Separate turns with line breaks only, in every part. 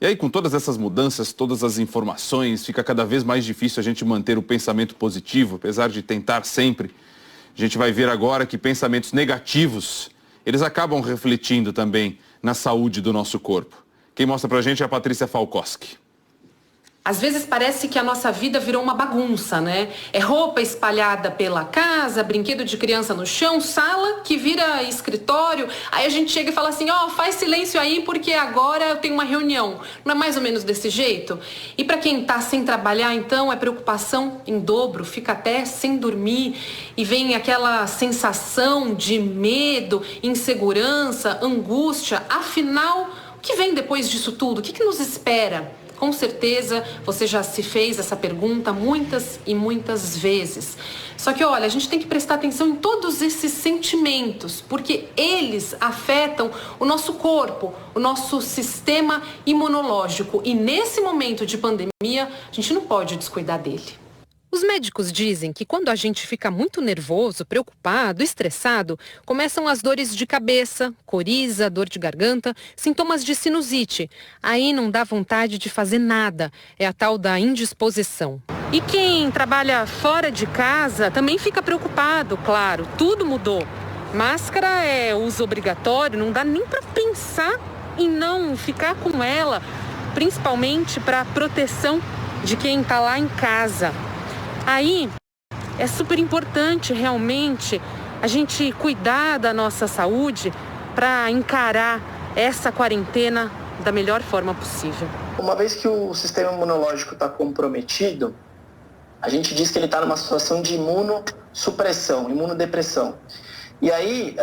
E aí, com todas essas mudanças, todas as informações, fica cada vez mais difícil a gente manter o pensamento positivo, apesar de tentar sempre. A gente vai ver agora que pensamentos negativos, eles acabam refletindo também na saúde do nosso corpo. Quem mostra pra gente é a Patrícia Falkowski.
Às vezes parece que a nossa vida virou uma bagunça, né? É roupa espalhada pela casa, brinquedo de criança no chão, sala que vira escritório. Aí a gente chega e fala assim, faz silêncio aí porque agora eu tenho uma reunião. Não é mais ou menos desse jeito? E para quem tá sem trabalhar, então, é preocupação em dobro, fica até sem dormir e vem aquela sensação de medo, insegurança, angústia. Afinal, o que vem depois disso tudo? O que nos espera? Com certeza você já se fez essa pergunta muitas e muitas vezes. Só que, olha, a gente tem que prestar atenção em todos esses sentimentos, porque eles afetam o nosso corpo, o nosso sistema imunológico. E nesse momento de pandemia, a gente não pode descuidar dele. Os médicos dizem que quando a gente fica muito nervoso, preocupado, estressado, começam as dores de cabeça, coriza, dor de garganta, sintomas de sinusite. Aí não dá vontade de fazer nada, é a tal da indisposição. E quem trabalha fora de casa também fica preocupado, claro, tudo mudou. Máscara é uso obrigatório, não dá nem para pensar em não ficar com ela, principalmente para proteção de quem está lá em casa. Aí é super importante realmente a gente cuidar da nossa saúde para encarar essa quarentena da melhor forma possível.
Uma vez que o sistema imunológico está comprometido, a gente diz que ele está numa situação de imunossupressão, imunodepressão. E aí,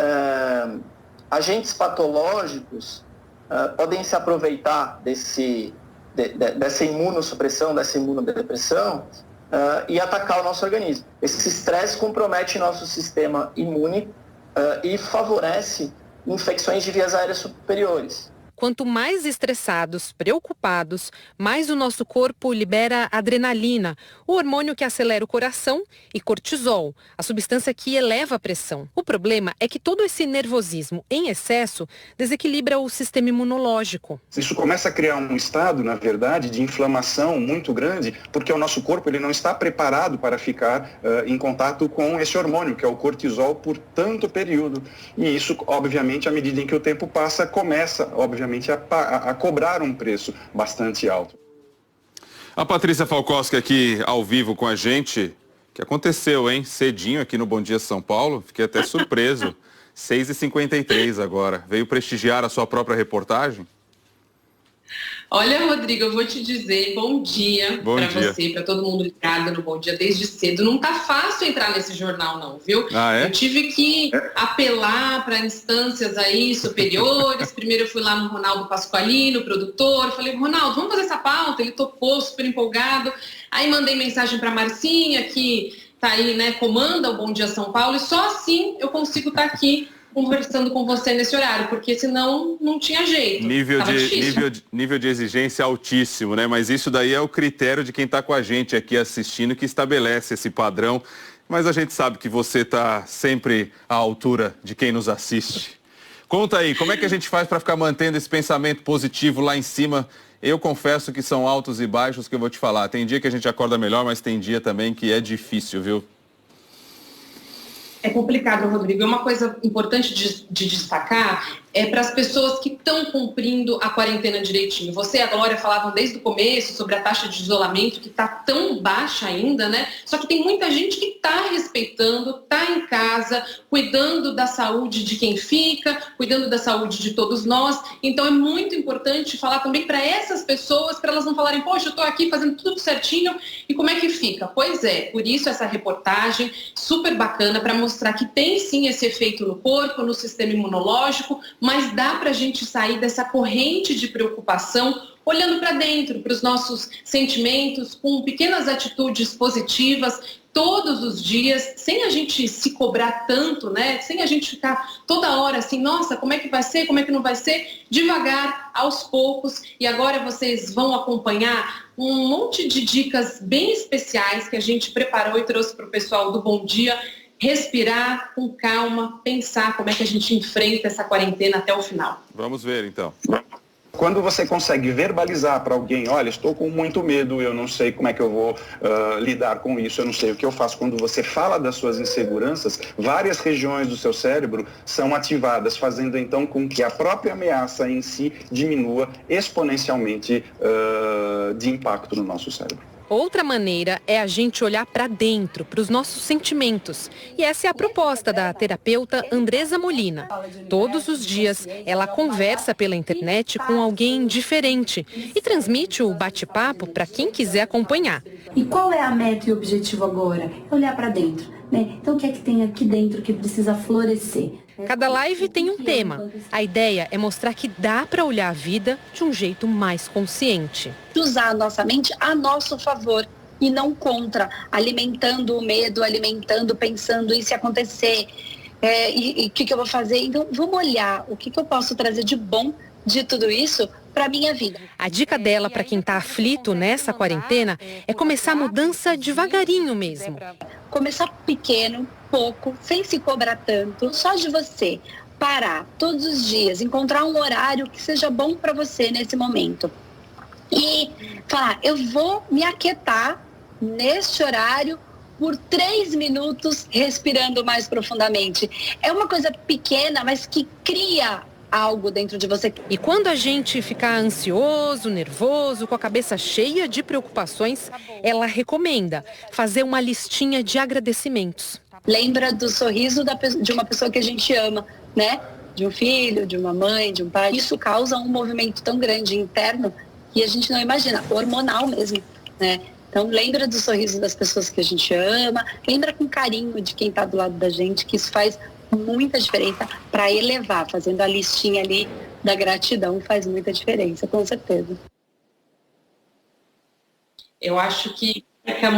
agentes patológicos podem se aproveitar dessa imunossupressão, dessa imunodepressão, e atacar o nosso organismo. Esse estresse compromete nosso sistema imune e favorece infecções de vias aéreas superiores.
Quanto mais estressados, preocupados, mais o nosso corpo libera adrenalina, o hormônio que acelera o coração, e cortisol, a substância que eleva a pressão. O problema é que todo esse nervosismo em excesso desequilibra o sistema imunológico.
Isso começa a criar um estado, na verdade, de inflamação muito grande, porque o nosso corpo ele não está preparado para ficar em contato com esse hormônio, que é o cortisol, por tanto período. E isso, obviamente, à medida em que o tempo passa, começa, obviamente, a cobrar um preço bastante alto.
A Patrícia Falkowski aqui ao vivo com a gente. O que aconteceu, hein? Cedinho aqui no Bom Dia São Paulo. Fiquei até surpreso. 6h53 agora. Veio prestigiar a sua própria reportagem?
Olha, Rodrigo, eu vou te dizer bom dia para você, para todo mundo ligado no Bom Dia desde cedo. Não tá fácil entrar nesse jornal não, viu? Eu tive que apelar para instâncias aí superiores. Primeiro eu fui lá no Ronaldo Pasqualino, produtor. Falei, Ronaldo, vamos fazer essa pauta? Ele topou, super empolgado. Aí mandei mensagem para Marcinha, que tá aí, né, comanda o Bom Dia São Paulo. E só assim eu consigo estar aqui conversando com você nesse horário, porque senão não tinha jeito.
Nível de exigência altíssimo, né? Mas isso daí é o critério de quem está com a gente aqui assistindo, que estabelece esse padrão. Mas a gente sabe que você está sempre à altura de quem nos assiste. Conta aí, como é que a gente faz para ficar mantendo esse pensamento positivo lá em cima? Eu confesso que são altos e baixos que eu vou te falar. Tem dia que a gente acorda melhor, mas tem dia também que é difícil, viu?
É complicado, Rodrigo. É uma coisa importante de destacar para as pessoas que estão cumprindo a quarentena direitinho. Você e a Glória falavam desde o começo sobre a taxa de isolamento que está tão baixa ainda, né? Só que tem muita gente que está respeitando, está em casa, cuidando da saúde de quem fica, cuidando da saúde de todos nós. Então é muito importante falar também para essas pessoas, para elas não falarem, poxa, eu estou aqui fazendo tudo certinho e como é que fica? Pois é, por isso essa reportagem super bacana para mostrar que tem sim esse efeito no corpo, no sistema imunológico, mas dá para a gente sair dessa corrente de preocupação olhando para dentro, para os nossos sentimentos, com pequenas atitudes positivas todos os dias, sem a gente se cobrar tanto, né? Sem a gente ficar toda hora assim, nossa, como é que vai ser, como é que não vai ser? Devagar, aos poucos. E agora vocês vão acompanhar um monte de dicas bem especiais que a gente preparou e trouxe para o pessoal do Bom Dia. Respirar com calma, pensar como é que a gente enfrenta essa quarentena até o final.
Vamos ver, então.
Quando você consegue verbalizar para alguém, olha, estou com muito medo, eu não sei como é que eu vou lidar com isso, eu não sei o que eu faço. Quando você fala das suas inseguranças, várias regiões do seu cérebro são ativadas, fazendo então com que a própria ameaça em si diminua exponencialmente de impacto no nosso cérebro.
Outra maneira é a gente olhar para dentro, para os nossos sentimentos. E essa é a proposta da terapeuta Andresa Molina. Todos os dias, ela conversa pela internet com alguém diferente e transmite o bate-papo para quem quiser acompanhar.
E qual é a meta e o objetivo agora? É olhar para dentro, né? Então, o que é que tem aqui dentro que precisa florescer?
Cada live tem um tema. A ideia é mostrar que dá para olhar a vida de um jeito mais consciente.
Usar a nossa mente a nosso favor e não contra, alimentando o medo, pensando e se acontecer, e o que eu vou fazer. Então, vamos olhar o que eu posso trazer de bom de tudo isso para a minha vida.
A dica dela para quem está aflito nessa quarentena é começar a mudança devagarinho mesmo.
Começar pequeno, pouco, sem se cobrar tanto, só de você parar todos os dias, encontrar um horário que seja bom para você nesse momento. E falar, eu vou me aquietar neste horário por 3 minutos, respirando mais profundamente. É uma coisa pequena, mas que cria algo dentro de você.
E quando a gente ficar ansioso, nervoso, com a cabeça cheia de preocupações, ela recomenda fazer uma listinha de agradecimentos.
Lembra do sorriso de uma pessoa que a gente ama, né? De um filho, de uma mãe, de um pai. Isso causa um movimento tão grande interno que a gente não imagina, hormonal mesmo, né? Então lembra do sorriso das pessoas que a gente ama, lembra com carinho de quem está do lado da gente, que isso faz muita diferença para elevar, fazendo a listinha ali da gratidão faz muita diferença, com certeza.
Eu acho que fica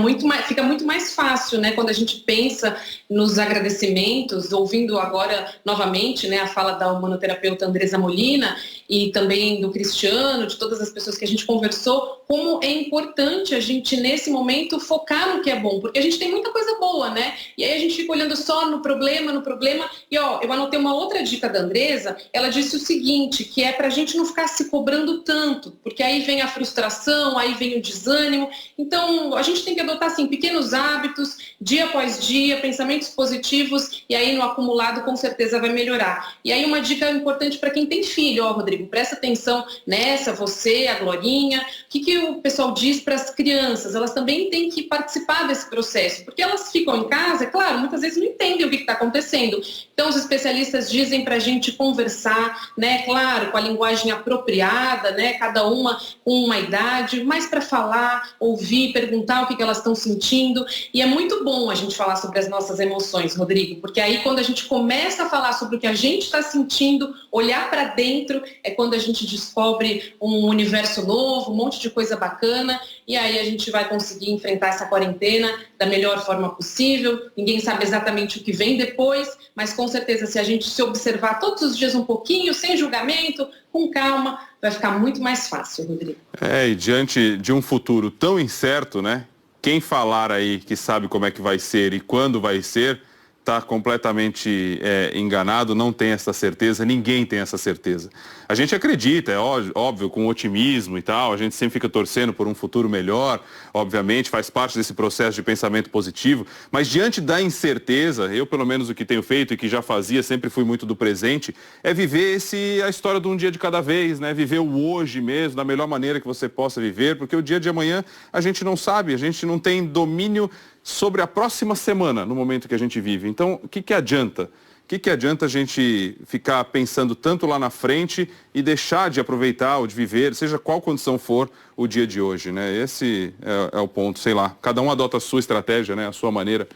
muito mais fácil, né, quando a gente pensa nos agradecimentos, ouvindo agora novamente, né, a fala da humanoterapeuta Andresa Molina e também do Cristiano, de todas as pessoas que a gente conversou, como é importante a gente, nesse momento, focar no que é bom, porque a gente tem muita coisa boa, né, e aí a gente fica olhando só no problema, e ó, eu anotei uma outra dica da Andresa, ela disse o seguinte, que é pra gente não ficar se cobrando tanto, porque aí vem a frustração, aí vem o desânimo, então a gente tem que adotar, assim, pequenos hábitos, dia após dia, pensamentos positivos, e aí no acumulado com certeza vai melhorar. E aí uma dica importante para quem tem filho, ó, Rodrigo, presta atenção nessa, você, a Glorinha, o que o pessoal diz para as crianças? Elas também têm que participar desse processo, porque elas ficam em casa, é claro, muitas vezes não entendem o que está acontecendo. Então os especialistas dizem para a gente conversar, né, claro, com a linguagem apropriada, né, cada uma com uma idade, mas para falar, ouvir, perguntar o que elas estão sentindo, e é muito bom a gente falar sobre as nossas emoções, Rodrigo, porque aí quando a gente começa a falar sobre o que a gente está sentindo, olhar para dentro, é quando a gente descobre um universo novo, um monte de coisa bacana, e aí a gente vai conseguir enfrentar essa quarentena da melhor forma possível. Ninguém sabe exatamente o que vem depois, mas com certeza se a gente se observar todos os dias um pouquinho, sem julgamento, com calma, vai ficar muito mais fácil, Rodrigo.
E diante de um futuro tão incerto, né? Quem falar aí que sabe como é que vai ser e quando vai ser, está completamente enganado, não tem essa certeza, ninguém tem essa certeza. A gente acredita, é óbvio, com otimismo e tal, a gente sempre fica torcendo por um futuro melhor, obviamente, faz parte desse processo de pensamento positivo, mas diante da incerteza, eu pelo menos o que tenho feito e que já fazia, sempre fui muito do presente, é viver a história de um dia de cada vez, né? Viver o hoje mesmo, da melhor maneira que você possa viver, porque o dia de amanhã a gente não sabe, a gente não tem domínio sobre a próxima semana, no momento que a gente vive. Então, o que adianta? O que adianta a gente ficar pensando tanto lá na frente e deixar de aproveitar ou de viver, seja qual condição for, o dia de hoje, né? Esse é o ponto, sei lá. Cada um adota a sua estratégia, né? A sua maneira,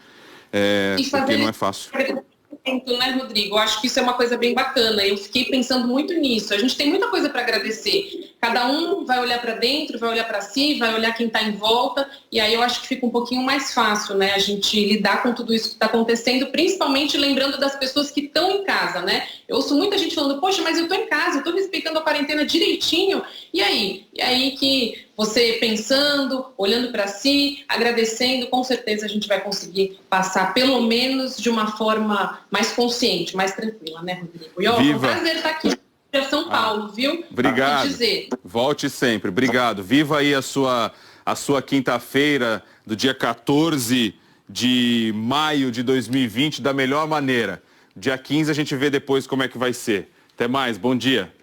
porque não é fácil.
Né, Rodrigo? Eu acho que isso é uma coisa bem bacana. Eu fiquei pensando muito nisso. A gente tem muita coisa para agradecer. Cada um vai olhar para dentro, vai olhar para si, vai olhar quem está em volta. E aí eu acho que fica um pouquinho mais fácil, né? A gente lidar com tudo isso que está acontecendo, principalmente lembrando das pessoas que estão em casa, né? Eu ouço muita gente falando, poxa, mas eu estou em casa, eu estou respeitando a quarentena direitinho. E aí que você pensando, olhando para si, agradecendo, com certeza a gente vai conseguir passar pelo menos de uma forma mais consciente, mais tranquila, né, Rodrigo? E ó, é um prazer estar aqui. para São Paulo, viu?
Obrigado. Volte sempre. Obrigado. Viva aí a sua quinta-feira do dia 14 de maio de 2020 da melhor maneira. Dia 15 a gente vê depois como é que vai ser. Até mais. Bom dia.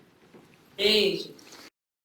Beijo.